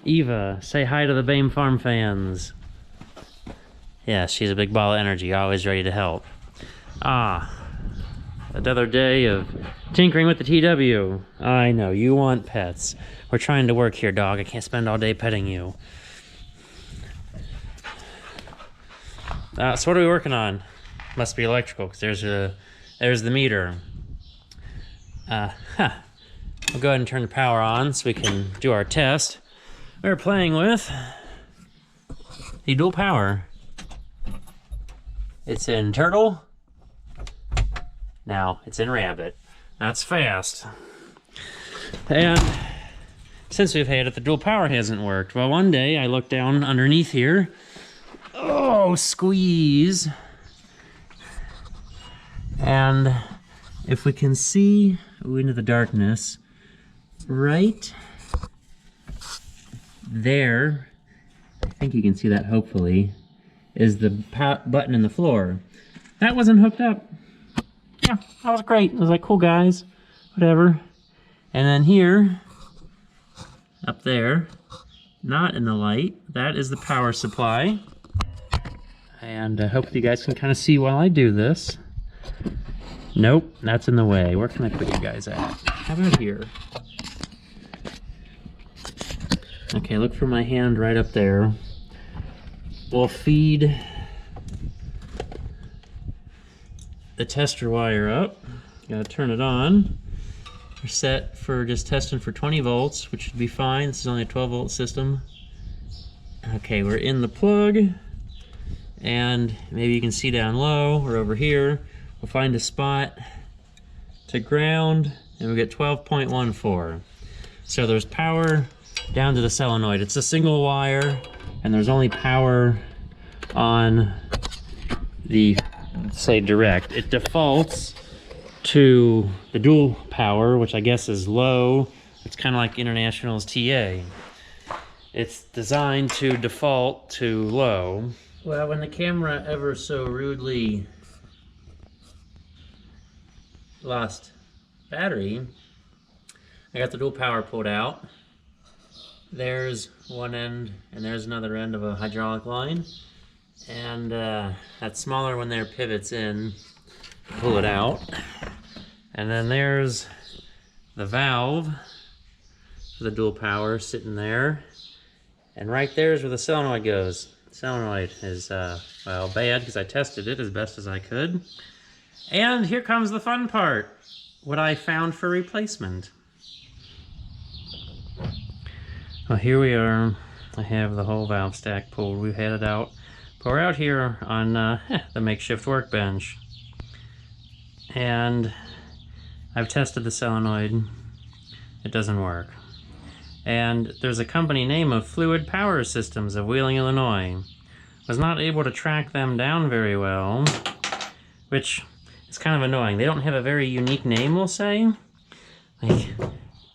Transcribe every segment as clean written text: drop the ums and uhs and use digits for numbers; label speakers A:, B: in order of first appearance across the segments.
A: Eva, say hi to the Bame Farm fans. Yeah, she's a big ball of energy, always ready to help. Ah, another day of tinkering with the TW. I know, you want pets. We're trying to work here, dog. I can't spend all day petting you. So what are we working on? Must be electrical, because there's the meter. We'll go ahead and turn the power on so we can do our test. We're playing with the dual power. It's in turtle. Now it's in rabbit. That's fast. And since we've had it, the dual power hasn't worked. Well, one day I looked down underneath here. Oh, squeeze. And if we can see into the darkness, right there, I think you can see that hopefully, is the button in the floor. That wasn't hooked up. Yeah, that was great. I was like, cool guys, whatever. And then here, up there, not in the light, that is the power supply. And I hope you guys can kind of see while I do this. Nope, that's in the way. Where can I put you guys at? How about here? Okay, look for my hand right up there. We'll feed the tester wire up. Gotta turn it on. We're set for just testing for 20 volts, which should be fine. This is only a 12 volt system. Okay, we're in the plug. And maybe you can see down low or over here. We'll find a spot to ground, and we get 12.14. So there's power down to the solenoid. It's a single wire, and there's only power on the, say, direct. It defaults to the dual power, which I guess is low. It's kind of like International's TA. It's designed to default to low. Well, when the camera ever so rudely lost battery, I got the dual power pulled out. There's one end and there's another end of a hydraulic line, and that smaller one there pivots in, pull it out, and then there's the valve for the dual power sitting there, and right there is where the solenoid goes. The solenoid is well, bad because I tested it as best as I could. And here comes the fun part, what I found for replacement. Well, here we are. I have the whole valve stack pulled. We've had it out. But we're out here on the makeshift workbench. And I've tested the solenoid. It doesn't work. And there's a company name of Fluid Power Systems of Wheeling, Illinois. Was not able to track them down very well, which is kind of annoying. They don't have a very unique name, we'll say. Like,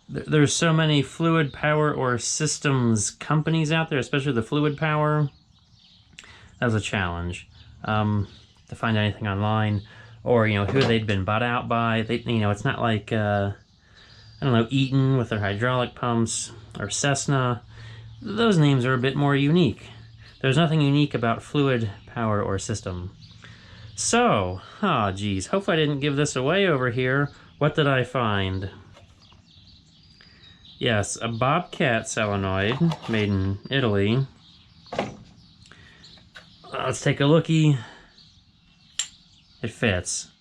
A: there's so many fluid power or systems companies out there, especially the fluid power. That was a challenge to find anything online, or who they'd been bought out by. It's not like I don't know, Eaton with their hydraulic pumps, or Cessna. Those names are a bit more unique. There's nothing unique about fluid power or system. So, geez, hopefully I didn't give this away over here. What did I find? Yes, a Bobcat solenoid made in Italy. Let's take a looky. It fits.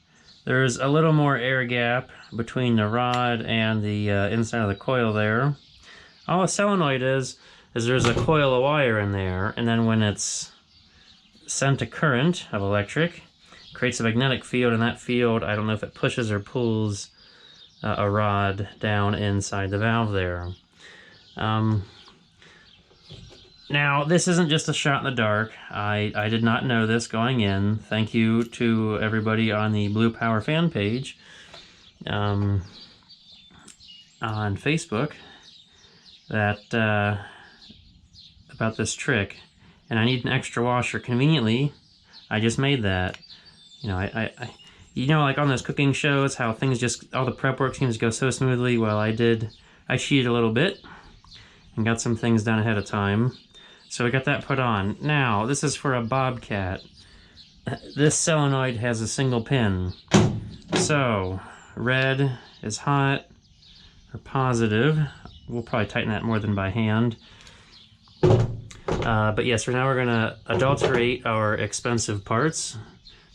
A: There's a little more air gap between the rod and the inside of the coil there. All a solenoid is there's a coil of wire in there, and then when it's sent a current of electric, creates a magnetic field, and that field, I don't know if it pushes or pulls a rod down inside the valve there. Now, this isn't just a shot in the dark. I did not know this going in. Thank you to everybody on the Blue Power fan page on Facebook that about this trick. And I need an extra washer. Conveniently, I just made that. Like on those cooking shows, how things all the prep work seems to go so smoothly. Well, I cheated a little bit and got some things done ahead of time. So we got that put on. Now, this is for a Bobcat. This solenoid has a single pin. So, red is hot, or positive. We'll probably tighten that more than by hand. But yes, for now we're gonna adulterate our expensive parts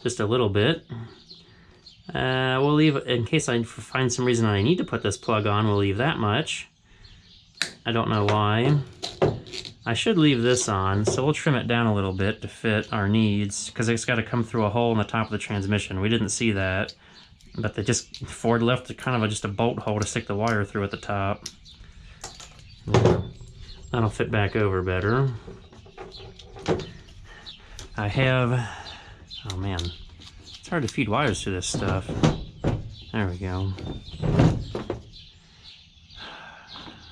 A: just a little bit. We'll leave, in case I find some reason I need to put this plug on, we'll leave that much. I don't know why. I should leave this on, so we'll trim it down a little bit to fit our needs, because it's got to come through a hole in the top of the transmission. We didn't see that, but Ford left kind of just a bolt hole to stick the wire through at the top. That'll fit back over better. I have, oh man, it's hard to feed wires through this stuff. There we go.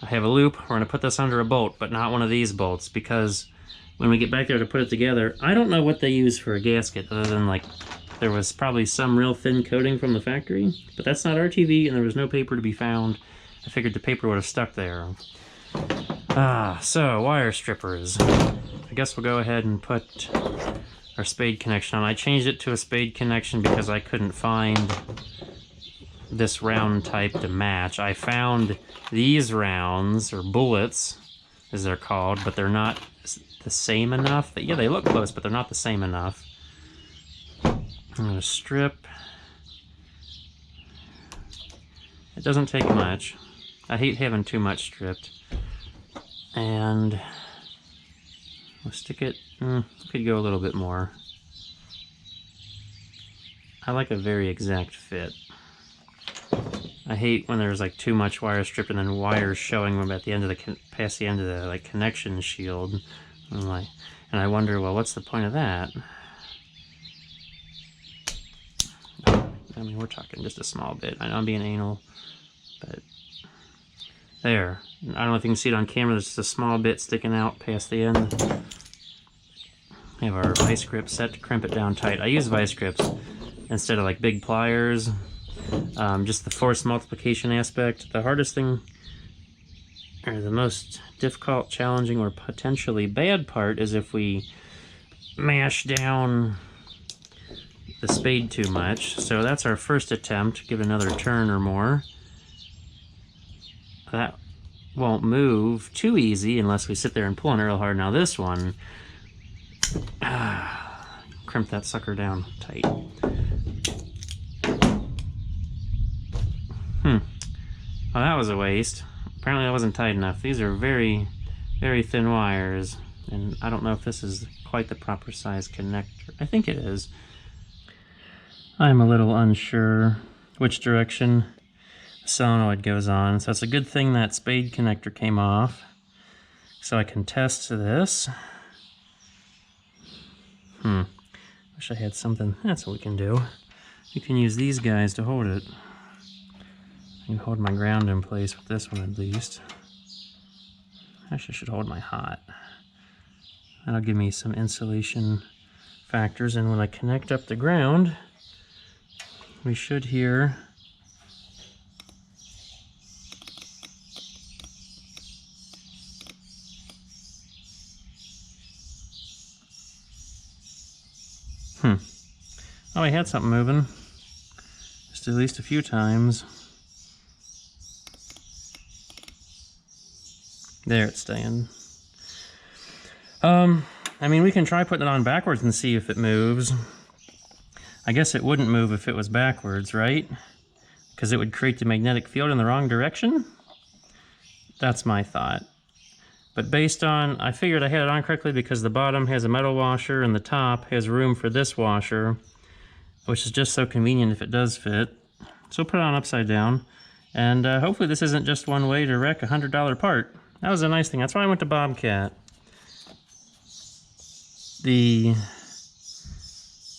A: I have a loop. We're going to put this under a bolt, but not one of these bolts, because when we get back there to put it together, I don't know what they use for a gasket, other than like there was probably some real thin coating from the factory, but that's not RTV and there was no paper to be found. I figured the paper would have stuck there. So wire strippers. I guess we'll go ahead and put our spade connection on. I changed it to a spade connection because I couldn't find this round type to match. I found these rounds, or bullets as they're called, but they're not the same enough. Yeah, they look close, but they're not the same enough. I'm going to strip. It doesn't take much. I hate having too much stripped. And we'll stick it, could go a little bit more. I like a very exact fit. I hate when there's like too much wire stripped and then wires showing them at the end of past the end of the like connection shield. And I wonder, well, what's the point of that? I mean, we're talking just a small bit. I know I'm being anal, but there. I don't know if you can see it on camera, there's just a small bit sticking out past the end. We have our vice grip set to crimp it down tight. I use vice grips instead of like big pliers. Just the force multiplication aspect. The hardest thing, or the most difficult, challenging, or potentially bad part is if we mash down the spade too much. So that's our first attempt. Give it another turn or more. That won't move too easy unless we sit there and pull on it real hard. Now this one, crimp that sucker down tight. Well, that was a waste. Apparently that wasn't tight enough. These are very, very thin wires, and I don't know if this is quite the proper size connector. I think it is. I'm a little unsure which direction the solenoid goes on, so it's a good thing that spade connector came off, so I can test this. Wish I had something. That's what we can do. We can use these guys to hold it. I can hold my ground in place with this one at least. Actually, I should hold my hot. That'll give me some insulation factors, and when I connect up the ground, we should hear oh, I had something moving. Just at least a few times. There, it's staying. I mean, we can try putting it on backwards and see if it moves. I guess it wouldn't move if it was backwards, right? Because it would create the magnetic field in the wrong direction? That's my thought. But based on, I figured I had it on correctly because the bottom has a metal washer and the top has room for this washer, which is just so convenient if it does fit. So we'll put it on upside down. And hopefully this isn't just one way to wreck a $100 part. That was a nice thing. That's why I went to Bobcat. The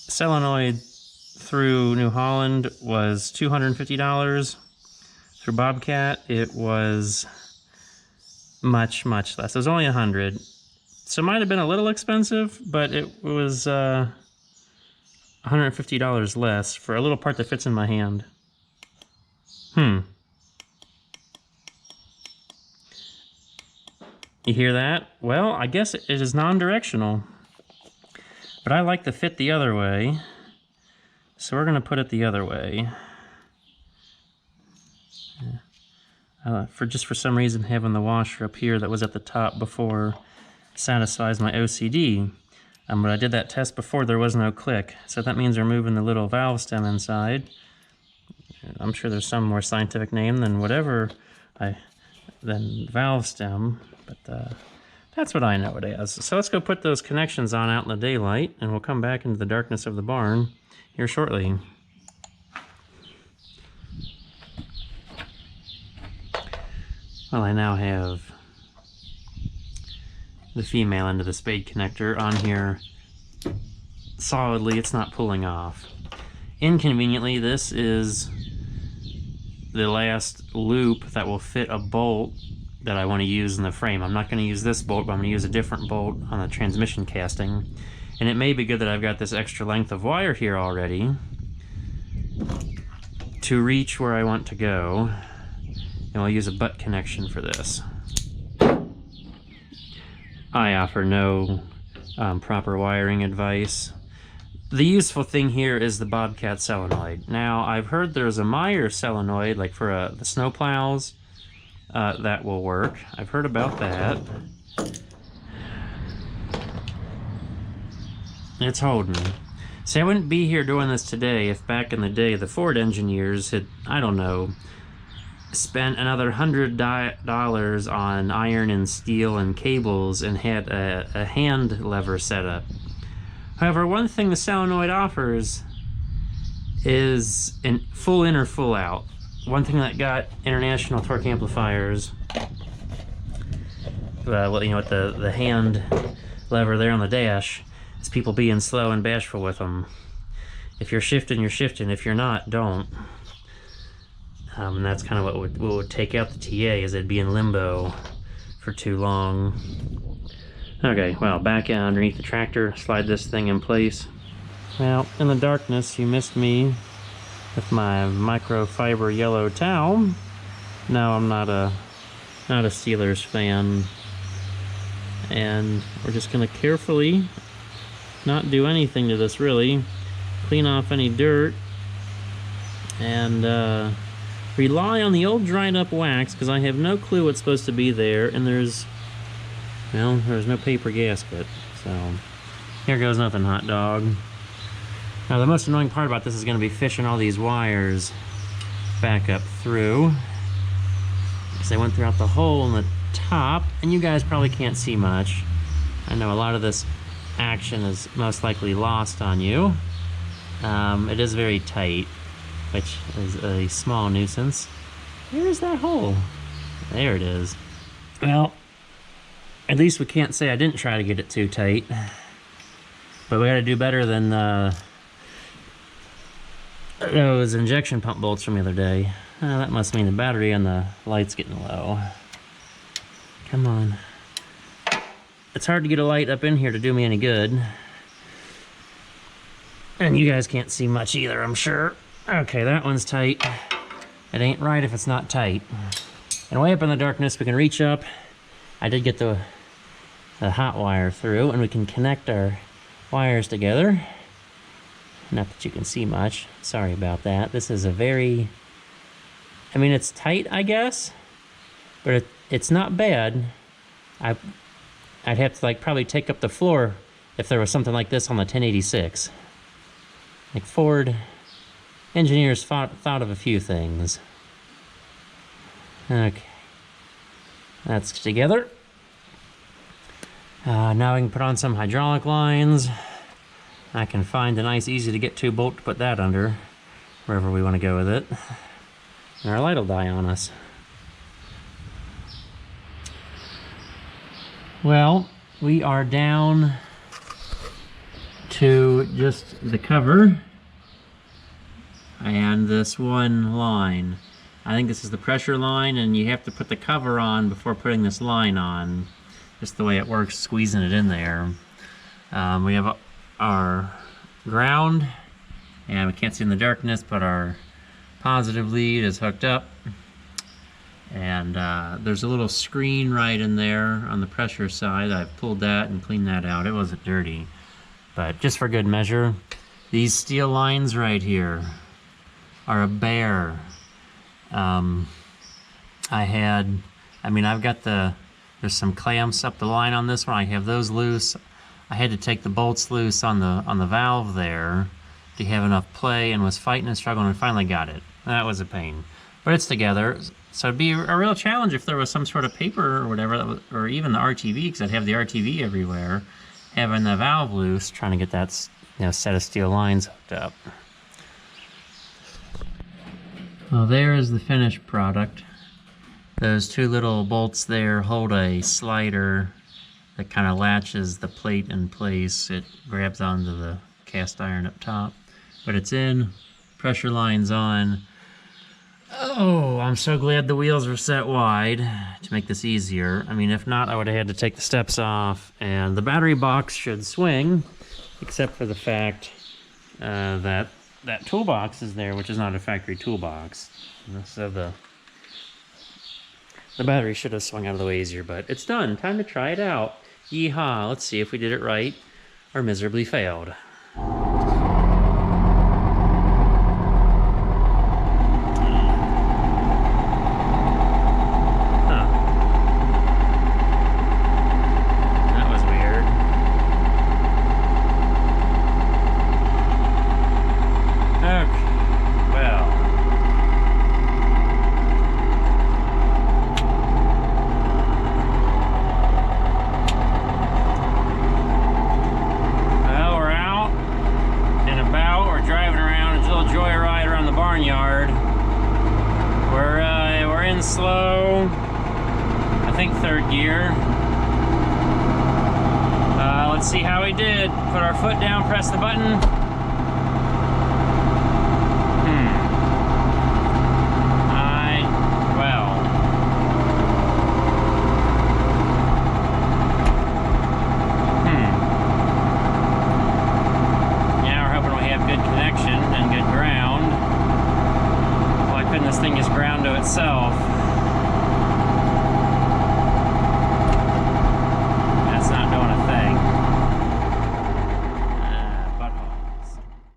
A: solenoid through New Holland was $250. Through Bobcat, it was much, much less. It was only $100. So it might have been a little expensive, but it was $150 less for a little part that fits in my hand. You hear that? Well, I guess it is non-directional. But I like the fit the other way. So we're going to put it the other way. For some reason, having the washer up here that was at the top before satisfies my OCD. But I did that test before, there was no click. So that means we're moving the little valve stem inside. I'm sure there's some more scientific name than than valve stem, but that's what I know it as. So let's go put those connections on out in the daylight, and we'll come back into the darkness of the barn here shortly. Well, I now have the female end of the spade connector on here solidly. It's not pulling off. Inconveniently, this is the last loop that will fit a bolt that I want to use in the frame. I'm not going to use this bolt, but I'm going to use a different bolt on the transmission casting. And it may be good that I've got this extra length of wire here already to reach where I want to go. And we'll use a butt connection for this. I offer no proper wiring advice. The useful thing here is the Bobcat solenoid. Now, I've heard there's a Meyer solenoid, like for the snow plows, that will work. I've heard about that. It's holding. See, I wouldn't be here doing this today if back in the day the Ford engineers had, I don't know, spent another $100 on iron and steel and cables and had a hand lever set up. However, one thing the solenoid offers is full in or full out. One thing that got international torque amplifiers, well, you know, with the hand lever there on the dash, is people being slow and bashful with them. If you're shifting, you're shifting. If you're not, don't. And that's kind of what would take out the TA, is it'd be in limbo for too long. Okay, well, back underneath the tractor, slide this thing in place. Well, in the darkness, you missed me with my microfiber yellow towel. No, I'm not a Steelers fan. And we're just gonna carefully not do anything to this really. Clean off any dirt and rely on the old dried up wax, because I have no clue what's supposed to be there, and there's no paper gasket, so here goes nothing, hot dog. Now the most annoying part about this is going to be fishing all these wires back up through, because they went throughout the hole in the top, and you guys probably can't see much. I know a lot of this action is most likely lost on you. It is very tight, which is a small nuisance. Where's that hole? There it is. Well, at least we can't say I didn't try to get it too tight. But we gotta do better than those injection pump bolts from the other day. That must mean the battery on the light's getting low. Come on. It's hard to get a light up in here to do me any good. And you guys can't see much either, I'm sure. Okay, that one's tight. It ain't right if it's not tight. And way up in the darkness, we can reach up. I did get the hot wire through, and we can connect our wires together. Not that you can see much. Sorry about that. This is a very... I mean, it's tight, I guess, but it's not bad. I'd have to probably take up the floor if there was something like this on the 1086. Like Ford engineers thought of a few things. Okay, that's together. Now we can put on some hydraulic lines. I can find a nice, easy to get to bolt to put that under, wherever we want to go with it. And our light will die on us. Well, we are down to just the cover and this one line. I think this is the pressure line, and you have to put the cover on before putting this line on. Just the way it works, squeezing it in there. We have our ground, and we can't see in the darkness, but our positive lead is hooked up. And there's a little screen right in there on the pressure side. I've pulled that and cleaned that out. It wasn't dirty. But just for good measure, these steel lines right here are a bear. I've got there's some clamps up the line on this one. I have those loose. I had to take the bolts loose on the valve there to have enough play, and was fighting and struggling and finally got it. That was a pain. But it's together. So it'd be a real challenge if there was some sort of paper or whatever, or even the RTV, because I'd have the RTV everywhere, having the valve loose, trying to get that set of steel lines hooked up. Well, there is the finished product. Those two little bolts there hold a slider that kind of latches the plate in place. It grabs onto the cast iron up top. But it's in, pressure line's on. Oh, I'm so glad the wheels were set wide to make this easier. I mean, if not, I would have had to take the steps off. And the battery box should swing, except for the fact that toolbox is there, which is not a factory toolbox. So the battery should have swung out of the way easier, but it's done. Time to try it out. Yeehaw. Let's see if we did it right or miserably failed. Slow, I think third gear. Let's see how we did. Put our foot down, press the button. Now we're hoping we have good connection and good ground. Why couldn't this thing just ground to itself?